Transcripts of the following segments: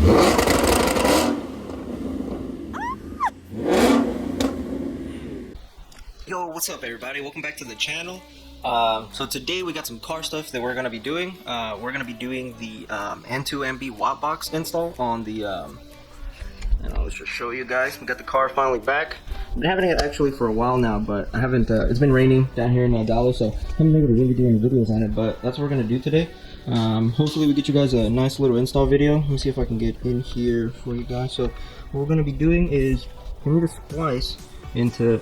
Yo, what's up everybody? Welcome back to the channel. So today we got some car stuff that we're going to be doing. We're going to be doing the N2MB WOT box install on the, let's just show you guys. We got the car finally back. I've been having it actually for a while now, but I haven't, it's been raining down here in Dallas, so I haven't been able to really do any videos on it, but that's what we're going to do today. Hopefully we get you guys a nice little install video. Let me see if I can get in here for you guys. So what we're going to be doing is we need to splice into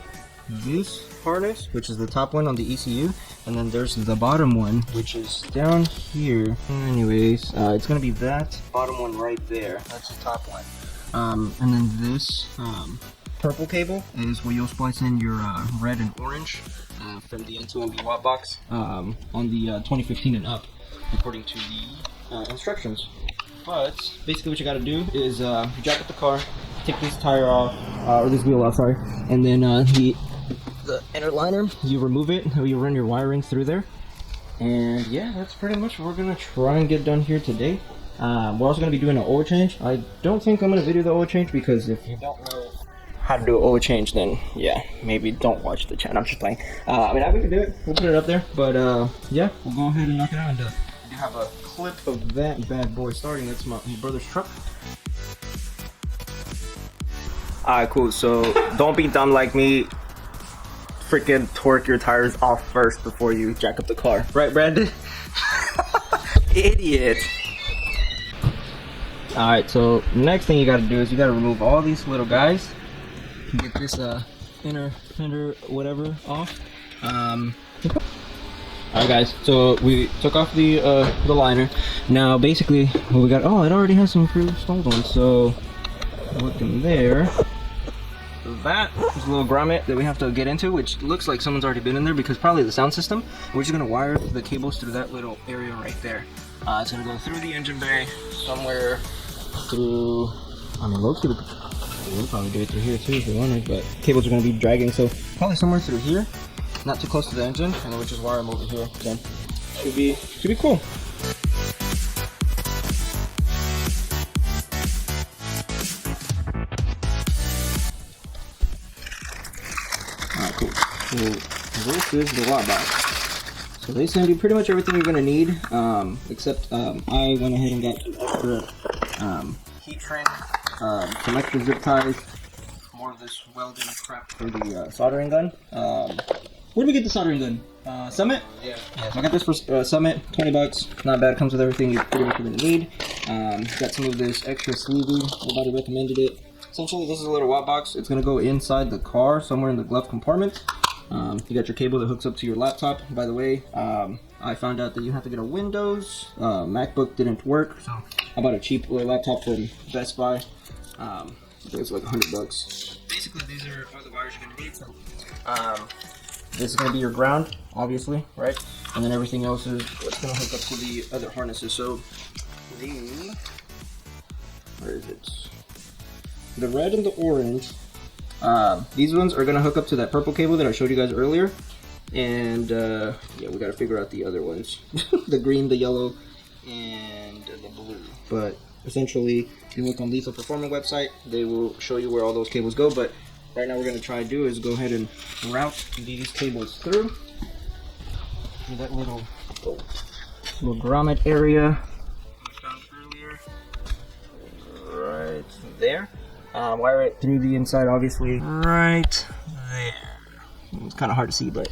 this harness, which is the top one on the ECU, and then there's the bottom one, which is down here. Anyways, it's gonna be that bottom one right there. That's the top one. And then this purple cable is where you'll splice in your red and orange from the N2MB WOT box on the 2015 and up, according to the instructions. But basically what you gotta do is you jack up the car, take this tire off, or this wheel off, sorry, and then the inner liner, you remove it, you run your wiring through there, and yeah, that's pretty much what we're gonna try and get done here today. We're also gonna be doing an oil change. I don't think I'm gonna video the oil change, because if you don't know how to do an oil change, then yeah, maybe don't watch the channel. I'm just playing. I mean, we can do it, we'll put it up there, but yeah, we'll go ahead and knock it out. And I do have a clip of that bad boy starting. That's my brother's truck. Alright, cool. So don't be dumb like me. Freaking torque your tires off first before you jack up the car. Right, Brandon? Idiot. Alright, so next thing you gotta do is you gotta remove all these little guys. Get this inner fender whatever off. Alright guys, so we took off the liner. Now basically what we got, oh, it already has some pre-installed ones, so look in there. That is a little grommet that we have to get into, which looks like someone's already been in there, because probably the sound system. We're just going to wire the cables through that little area right there. It's going to go through the engine bay, somewhere through, I mean, low-key, we'll probably do it through here too if we wanted, but cables are going to be dragging, so probably somewhere through here, not too close to the engine, and then we'll just wire them over here. Then should be cool. Alright, cool. So this is the WOT box. So they send you pretty much everything you're gonna need, except I went ahead and got some extra heat shrink, some extra zip ties, more of this welding crap for the soldering gun. Where did we get the soldering gun? Summit? Yeah. So I got this for Summit, 20 bucks. Not bad, comes with everything you pretty much gonna need. Got some of this extra sleeving, nobody recommended it. Essentially, this is a little WOT box. It's going to go inside the car, somewhere in the glove compartment. You got your cable that hooks up to your laptop. By the way, I found out that you have to get a Windows. MacBook didn't work, so I bought a cheap little laptop from Best Buy. It was like 100 bucks. Basically, these are the wires you're going to need. So, this is going to be your ground, obviously, right? And then everything else is what's going to hook up to the other harnesses. So, where is it? The red and the orange, these ones are going to hook up to that purple cable that I showed you guys earlier. And yeah, we got to figure out the other ones. The green, the yellow, and the blue. But essentially, if you look on Lethal Performance website, they will show you where all those cables go. But right now, we're going to try to do is go ahead and route these cables through that little grommet area we found earlier, right there. Wire it through the inside, obviously, right there. It's kind of hard to see, but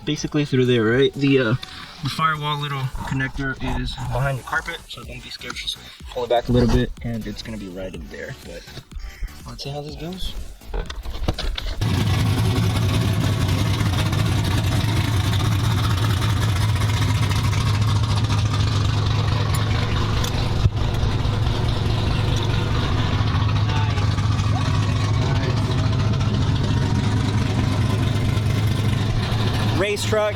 basically through there, right? The firewall little connector is behind the carpet, so don't be scared. Just pull it back a little bit, and it's gonna be right in there. But let's see how this goes. Race truck.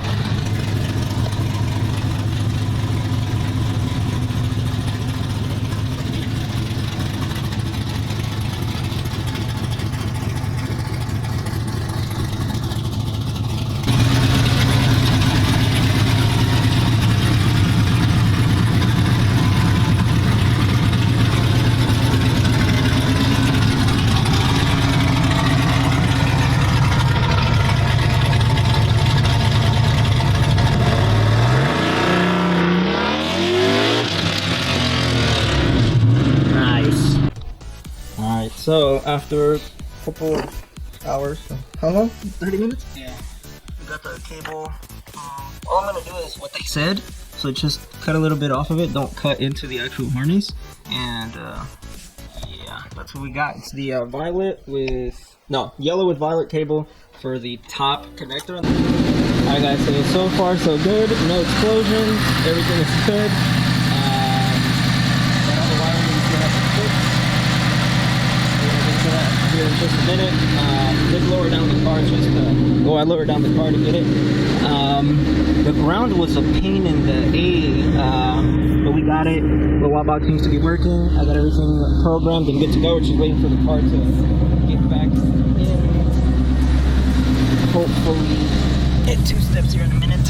So after a couple of hours, how long? 30 minutes? Yeah. We got the cable. All I'm gonna do is what they said. So just cut a little bit off of it. Don't cut into the actual harness. And yeah, that's what we got. It's the yellow with violet cable for the top connector. Alright guys, so far so good. No explosions. Everything is good. Got all the wiring we still have to fix. We're gonna get to that here in just a minute. Did lower down the car I lowered down the car to get it. The ground was a pain in the but we got it. The WOT box seems to be working. I got everything programmed and good to go. We're just waiting for the car to get back in. Hopefully hit 2 steps here in a minute.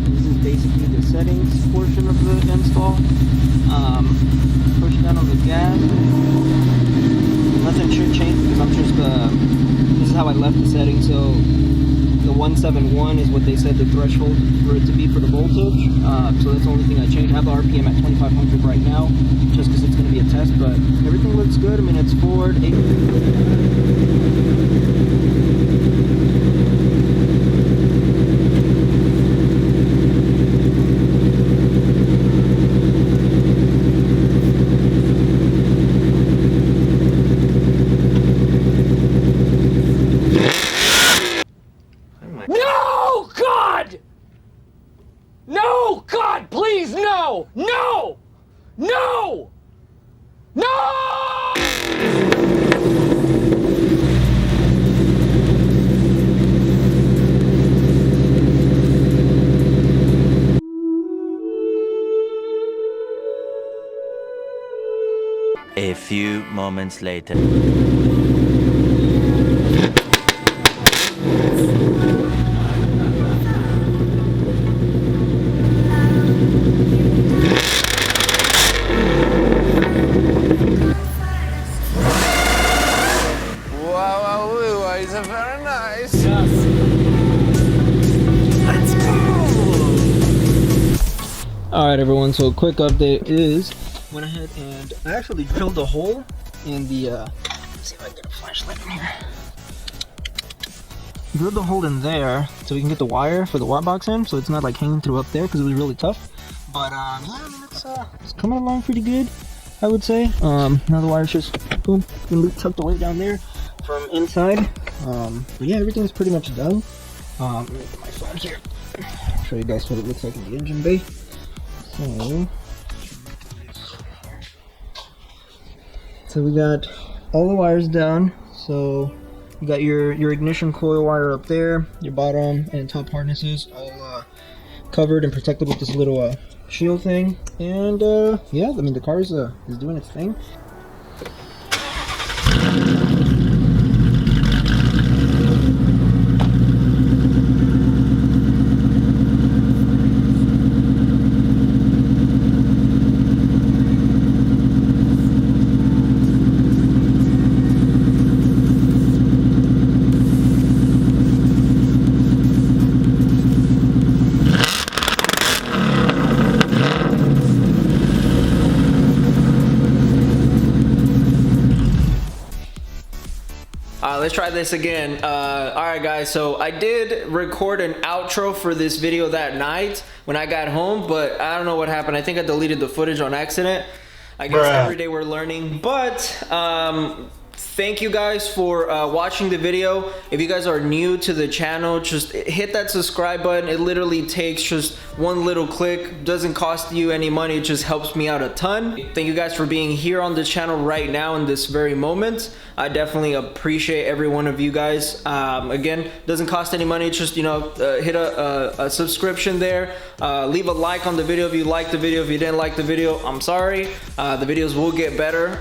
This is basically the settings portion of the install. Push down on the gas. Nothing should change because I'm just this is how I left the setting. So the 171 is what they said the threshold for it to be for the voltage. So that's the only thing I changed. I have the RPM at 2500 right now, just because it's going to be a test. But everything looks good. I mean, it's forward. No, God! No, God, please, no! No! No! No! A few moments later. Wow, it's very nice. Let's go! Alright everyone, so a quick update is went ahead and I actually drilled a hole in the let's see if I can get a flashlight in here. Drilled the hole in there so we can get the wire for the WOT box in, so it's not like hanging through up there because it was really tough. But yeah, I mean it's coming along pretty good, I would say. Now the wire's just boom, tucked away down there from inside. But yeah, everything's pretty much done. Let me get my phone here. Show you guys what it looks like in the engine bay. So we got all the wires down. So you got your ignition coil wire up there, your bottom and top harnesses all covered and protected with this little shield thing. And yeah, I mean the car is doing its thing. Let's try this again. Alright guys, so I did record an outro for this video that night when I got home, but I don't know what happened. I think I deleted the footage on accident. I guess every day we're learning. But thank you guys for watching the video. If you guys are new to the channel, just hit that subscribe button. It literally takes just one little click. Doesn't cost you any money. It just helps me out a ton. Thank you guys for being here on the channel right now in this very moment. I definitely appreciate every one of you guys. Again, doesn't cost any money. Just, you know, hit a subscription there. Leave a like on the video if you liked the video. If you didn't like the video, I'm sorry. The videos will get better.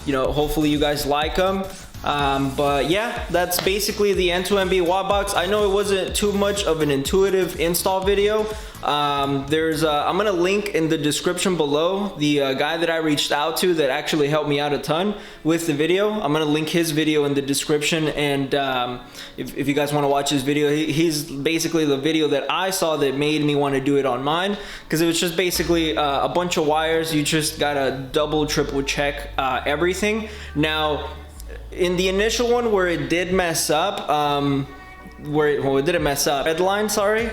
You know, hopefully you guys like them. But yeah, that's basically the N2MB WOT box. I know it wasn't too much of an intuitive install video. I'm gonna link in the description below the guy that I reached out to that actually helped me out a ton with the video. I'm gonna link his video in the description, and if you guys want to watch his video, he's basically the video that I saw that made me want to do it on mine, because it was just basically a bunch of wires. You just gotta double, triple check everything. Now, in the initial one where it did mess up, it didn't mess up, headline, sorry.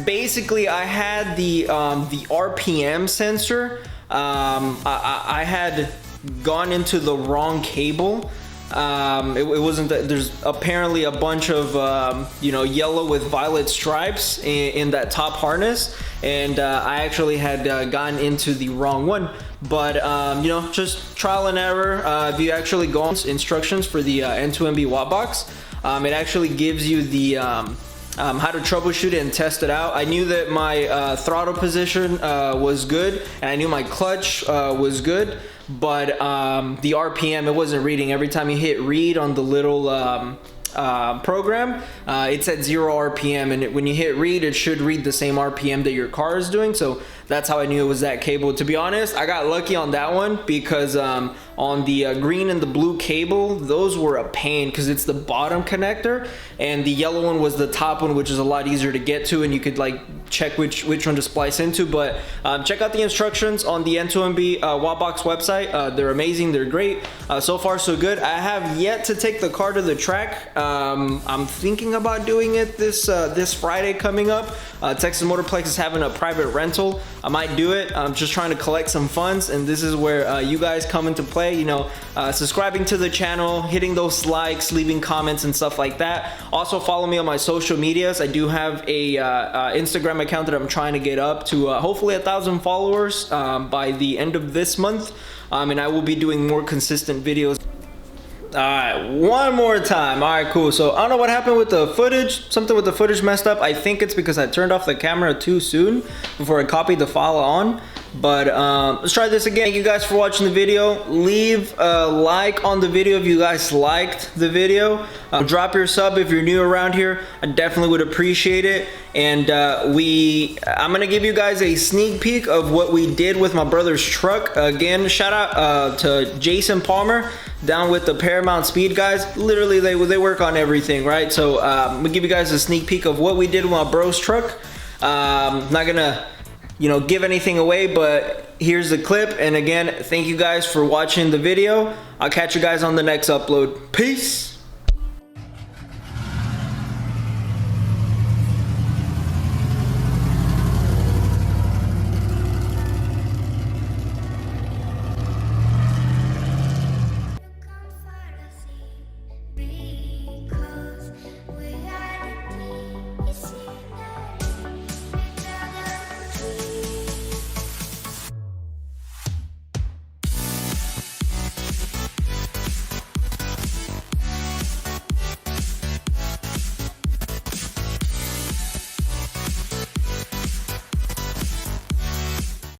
Basically, I had the RPM sensor. I had gone into the wrong cable. It wasn't that. There's apparently a bunch of yellow with violet stripes in that top harness, and I actually had gotten into the wrong one. But just trial and error. If you actually go on instructions for the N2MB WOT box, it actually gives you the how to troubleshoot it and test it out. I knew that my throttle position was good, and I knew my clutch was good, but the RPM, it wasn't reading. Every time you hit read on the little program, it said 0 RPM, and when you hit read, it should read the same RPM that your car is doing. So that's how I knew it was that cable. To be honest, I got lucky on that one, because on the green and the blue cable, those were a pain, because it's the bottom connector, and the yellow one was the top one, which is a lot easier to get to, and you could like check which one to splice into. But check out the instructions on the N2MB WOT box website. They're amazing, they're great. So far so good. I have yet to take the car to the track. I'm thinking about doing it this Friday coming up. Texas Motorplex is having a private rental. I might do it. I'm just trying to collect some funds, and this is where you guys come into play. Subscribing to the channel, hitting those likes, leaving comments and stuff like that. Also follow me on my social medias. I do have a Instagram account that I'm trying to get up to hopefully 1,000 followers by the end of this month, and I will be doing more consistent videos. Alright, one more time. Alright, cool. So I don't know what happened with the footage. Something with the footage messed up. I think it's because I turned off the camera too soon before I copied the file on. But let's try this again. Thank you guys for watching the video. Leave a like on the video if you guys liked the video. Drop your sub if you're new around here. I definitely would appreciate it. And I'm gonna give you guys a sneak peek of what we did with my brother's truck. Again, shout out to Jason Palmer down with the Paramount Speed guys. Literally, they work on everything, right? So I'm gonna give you guys a sneak peek of what we did with my bro's truck. Not gonna give anything away, but here's the clip. And again, thank you guys for watching the video. I'll catch you guys on the next upload. Peace.